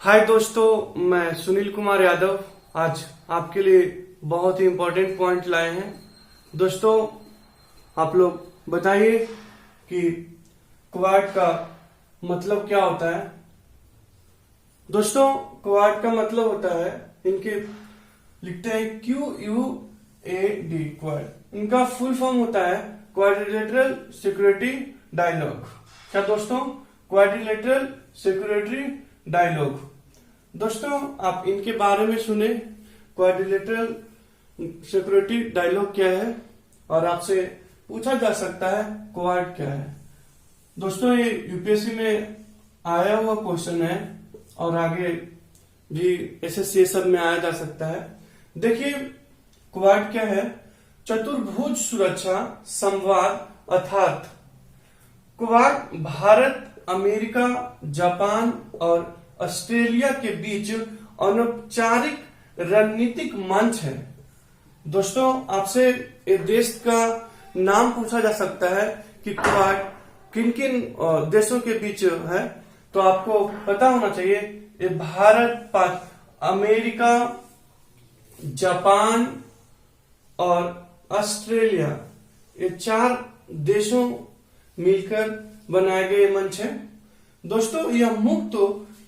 हाय दोस्तों, मैं सुनील कुमार यादव आज आपके लिए बहुत ही इम्पोर्टेंट पॉइंट लाए हैं। दोस्तों, आप लोग बताइए कि क्वाड का मतलब क्या होता है। दोस्तों, क्वाड का मतलब होता है, इनके लिखते हैं QUAD क्वाड। इनका फुल फॉर्म होता है क्वाड्रिलेटरल सिक्योरिटी डायलॉग। क्या दोस्तों? Quadrilateral security dialogue. दोस्तों, आप इनके बारे में सुने, क्वाड्रिलेटरल सिक्योरिटी डायलॉग क्या है, और आपसे पूछा जा सकता है क्वाड क्या है। दोस्तों, ये यूपीएससी में आया हुआ क्वेश्चन है और आगे भी एसएससी सब में आया जा सकता है। देखिए, क्वाड क्या है? चतुर्भुज सुरक्षा संवाद अर्थात क्वाड भारत, अमेरिका, जापान और ऑस्ट्रेलिया के बीच अनौपचारिक रणनीतिक मंच है। दोस्तों, आपसे देश का नाम पूछा जा सकता है कि क्वाड किन किन देशों के बीच है, तो आपको पता होना चाहिए ये भारत, अमेरिका, जापान और ऑस्ट्रेलिया, ये 4 देशों मिलकर बनाए गए मंच है। दोस्तों, यह मुक्त,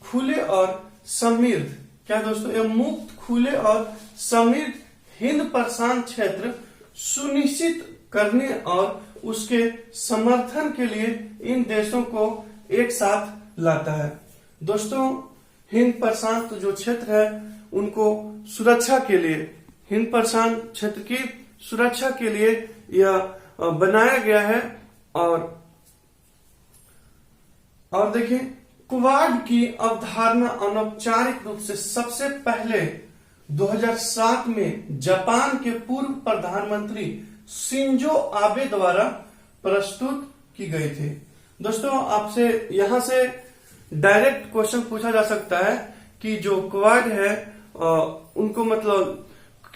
खुले और समृद्ध, क्या दोस्तों? यह मुक्त, खुले और समृद्ध हिंद प्रशांत क्षेत्र सुनिश्चित करने और उसके समर्थन के लिए इन देशों को एक साथ लाता है। दोस्तों, हिंद प्रशांत जो क्षेत्र है उनको सुरक्षा के लिए, हिंद प्रशांत क्षेत्र की सुरक्षा के लिए यह बनाया गया है। और देखिए, क्वाड की अवधारणा अनौपचारिक रूप से सबसे पहले 2007 में जापान के पूर्व प्रधानमंत्री शिंजो आबे द्वारा प्रस्तुत की गई थी। दोस्तों, आपसे यहां से डायरेक्ट क्वेश्चन पूछा जा सकता है कि जो क्वाड है उनको मतलब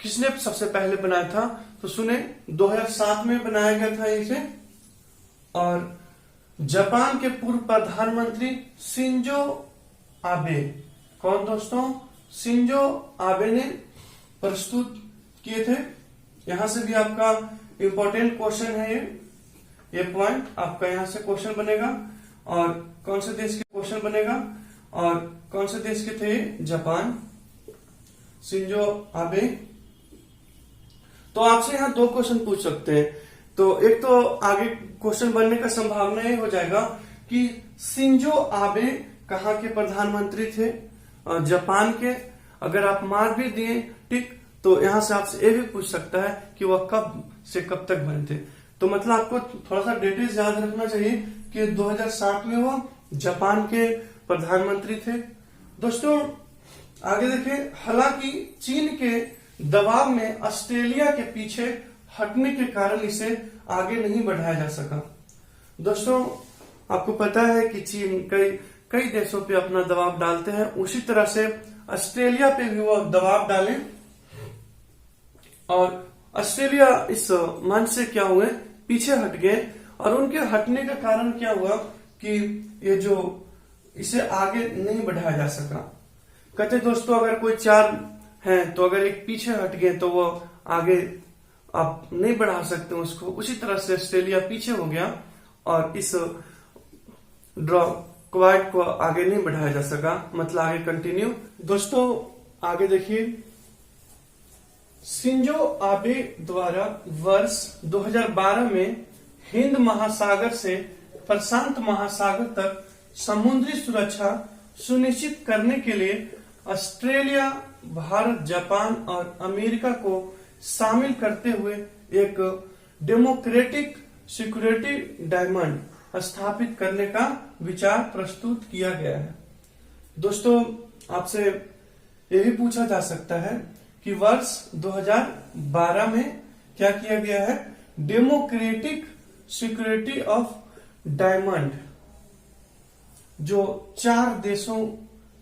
किसने सबसे पहले बनाया था? तो सुने, 2007 में बनाया गया था इसे, और जापान के पूर्व प्रधानमंत्री शिंजो आबे, कौन दोस्तों? शिंजो आबे ने प्रस्तुत किए थे। यहां से भी आपका इंपॉर्टेंट क्वेश्चन है ये पॉइंट आपका यहां से क्वेश्चन बनेगा। और कौन से देश के क्वेश्चन बनेगा, और कौन से देश के थे? Japan, Shinzo Abe. तो आपसे यहाँ 2 क्वेश्चन पूछ सकते हैं। तो एक तो आगे क्वेश्चन बनने का संभावना ये हो जाएगा कि शिंजो आबे कहाँ के प्रधानमंत्री थे? जापान के। अगर आप मार भी दिए ठीक, तो यहाँ से आपसे ये भी पूछ सकता है कि वह कब से कब तक बने थे। तो मतलब आपको थोड़ा सा डिटेल्स याद रखना चाहिए कि 2007 में वो जापान के प्रधानमंत्री थे। दोस्तों, आगे देखें, हालांकि चीन के दबाव में ऑस्ट्रेलिया के पीछे हटने के कारण इसे आगे नहीं बढ़ाया जा सका। दोस्तों, आपको पता है कि चीन कई देशों पे अपना दबाव डालते हैं, उसी तरह से ऑस्ट्रेलिया पे भी वो दबाव डाले, और ऑस्ट्रेलिया इस मंच से क्या हुए? पीछे हट गए। और उनके हटने का कारण क्या हुआ कि ये जो इसे आगे नहीं बढ़ाया जा सका। कहते दोस्तों, अगर कोई 4 है तो अगर एक पीछे हट गए तो वो आगे आप नहीं बढ़ा सकते उसको। उसी तरह से ऑस्ट्रेलिया पीछे हो गया और इस क्वाड को आगे नहीं बढ़ाया जा सका, मतलब आगे कंटिन्यू। दोस्तों, आगे देखिए, शिंजो आबे द्वारा वर्ष 2012 में हिंद महासागर से प्रशांत महासागर तक समुद्री सुरक्षा सुनिश्चित करने के लिए ऑस्ट्रेलिया, भारत, जापान और अमेरिका को शामिल करते हुए एक डेमोक्रेटिक सिक्योरिटी डायमंड स्थापित करने का विचार प्रस्तुत किया गया है। दोस्तों, आपसे यह भी पूछा जा सकता है कि वर्ष 2012 में क्या किया गया है? डेमोक्रेटिक सिक्योरिटी ऑफ डायमंड, जो 4 देशों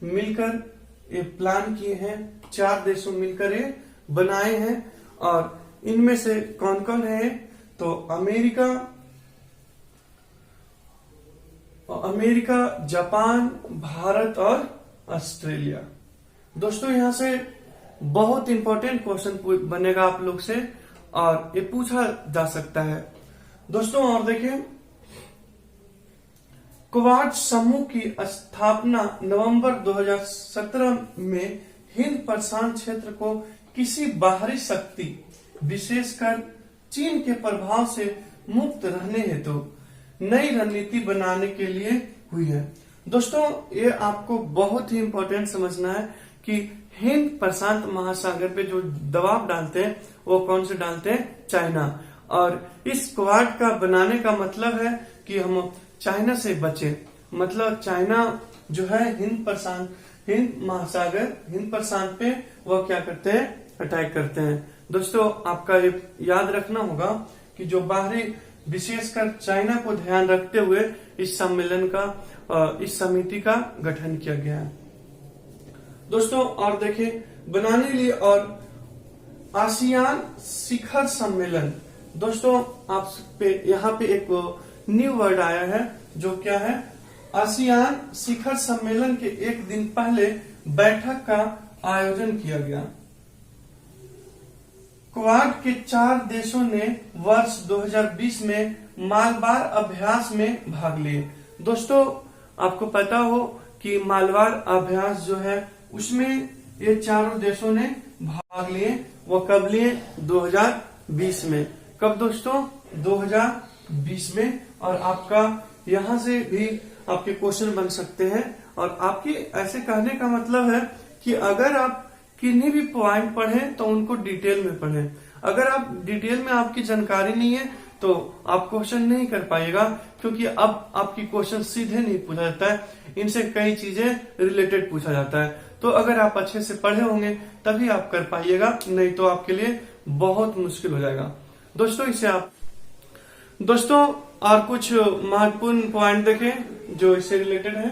मिलकर ये प्लान किए हैं, 4 देशों मिलकर ये बनाए हैं। और इनमें से कौन कौन है? तो अमेरिका, जापान, भारत और ऑस्ट्रेलिया। दोस्तों यहाँ से बहुत इंपॉर्टेंट क्वेश्चन बनेगा आप लोग से और ये पूछा जा सकता है दोस्तों। और देखिए, क्वाड समूह की स्थापना नवंबर 2017 में हिंद प्रशांत क्षेत्र को किसी बाहरी शक्ति विशेषकर चीन के प्रभाव से मुक्त रहने हेतु नई रणनीति बनाने के लिए हुई है। दोस्तों ये आपको बहुत ही इंपॉर्टेंट समझना है कि हिंद प्रशांत महासागर पे जो दबाव डालते हैं वो कौन से डालते हैं? चाइना। और इस क्वाड का बनाने का मतलब है कि हम चाइना से बचे, मतलब चाइना जो है हिंद महासागर, हिंद प्रशांत पे वो क्या करते हैं? अटैक करते हैं। दोस्तों आपका ये याद रखना होगा कि जो बाहरी विशेषकर चाइना को ध्यान रखते हुए इस सम्मेलन का इस समिति का गठन किया गया है दोस्तों। और देखिए, बनाने लिए और आसियान शिखर सम्मेलन। दोस्तों आप पे यहाँ पे एक न्यू वर्ड आया है जो क्या है? आसियान शिखर सम्मेलन के एक दिन पहले बैठक का आयोजन किया गया। क्वाड के 4 देशों ने वर्ष 2020 में मालबार अभ्यास में भाग लिए। दोस्तों आपको पता हो कि मालबार अभ्यास जो है उसमें ये चारों देशों ने भाग लिए। वो कब लिए? 2020 में। कब दोस्तों? 2020 में। और आपका यहाँ से भी आपके क्वेश्चन बन सकते हैं। और आपकी ऐसे कहने का मतलब है कि अगर आप किन्हीं भी पॉइंट पढ़ें तो उनको डिटेल में पढ़ें। अगर आप डिटेल में आपकी जानकारी नहीं है तो आप क्वेश्चन नहीं कर पाएगा, क्योंकि अब आपकी क्वेश्चन सीधे नहीं पूछा जाता है, इनसे कई चीजें रिलेटेड पूछा जाता है। तो अगर आप अच्छे से पढ़े होंगे तभी आप कर पाइएगा, नहीं तो आपके लिए बहुत मुश्किल हो जाएगा दोस्तों। इसे आप दोस्तों और कुछ महत्वपूर्ण पॉइंट देखें जो इससे रिलेटेड है।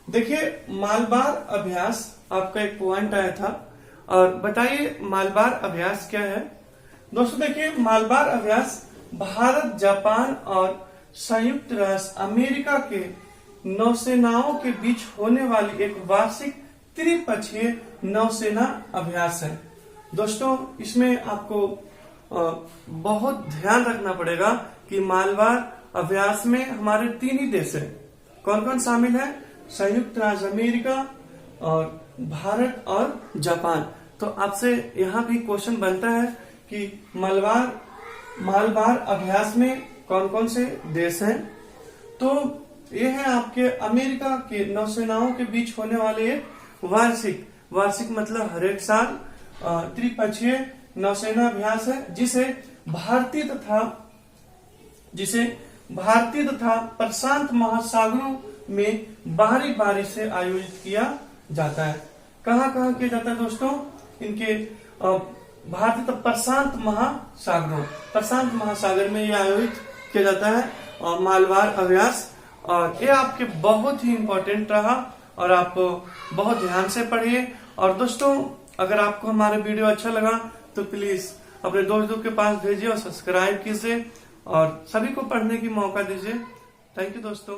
देखिए, मालबार अभ्यास आपका एक पॉइंट आया था, और बताइए मालबार अभ्यास क्या है? दोस्तों देखिए, मालबार अभ्यास भारत, जापान और संयुक्त राष्ट्र अमेरिका के नौसेनाओं के बीच होने वाली एक वार्षिक त्रिपक्षीय नौसेना अभ्यास है। दोस्तों इसमें आपको बहुत ध्यान रखना पड़ेगा कि मालबार अभ्यास में हमारे 3 ही देश है। कौन कौन शामिल है? संयुक्त राज्य अमेरिका और भारत और जापान। तो आपसे यहाँ भी क्वेश्चन बनता है कि मालबार अभ्यास में कौन कौन से देश हैं? तो ये है आपके अमेरिका के नौसेनाओं के बीच होने वाले एक वार्षिक मतलब हर एक साल त्रिपक्षीय नौसेना अभ्यास है, जिसे भारतीय तथा प्रशांत महासागरों में बारी से आयोजित किया जाता है। कहाँ कहाँ किया जाता है दोस्तों? इनके भारतीय तथा प्रशांत महासागर में ये आयोजित किया जाता है और मालबार अभ्यास। और ये आपके बहुत ही इम्पोर्टेंट रहा और आप बहुत ध्यान से पढ़िए। और दोस्तों अगर आपको हमारा वीडियो अच्छा लगा तो प्लीज अपने दोस्तों के पास भेजिए और सब्सक्राइब कीजिए और सभी को पढ़ने की मौका दीजिए। थैंक यू दोस्तों।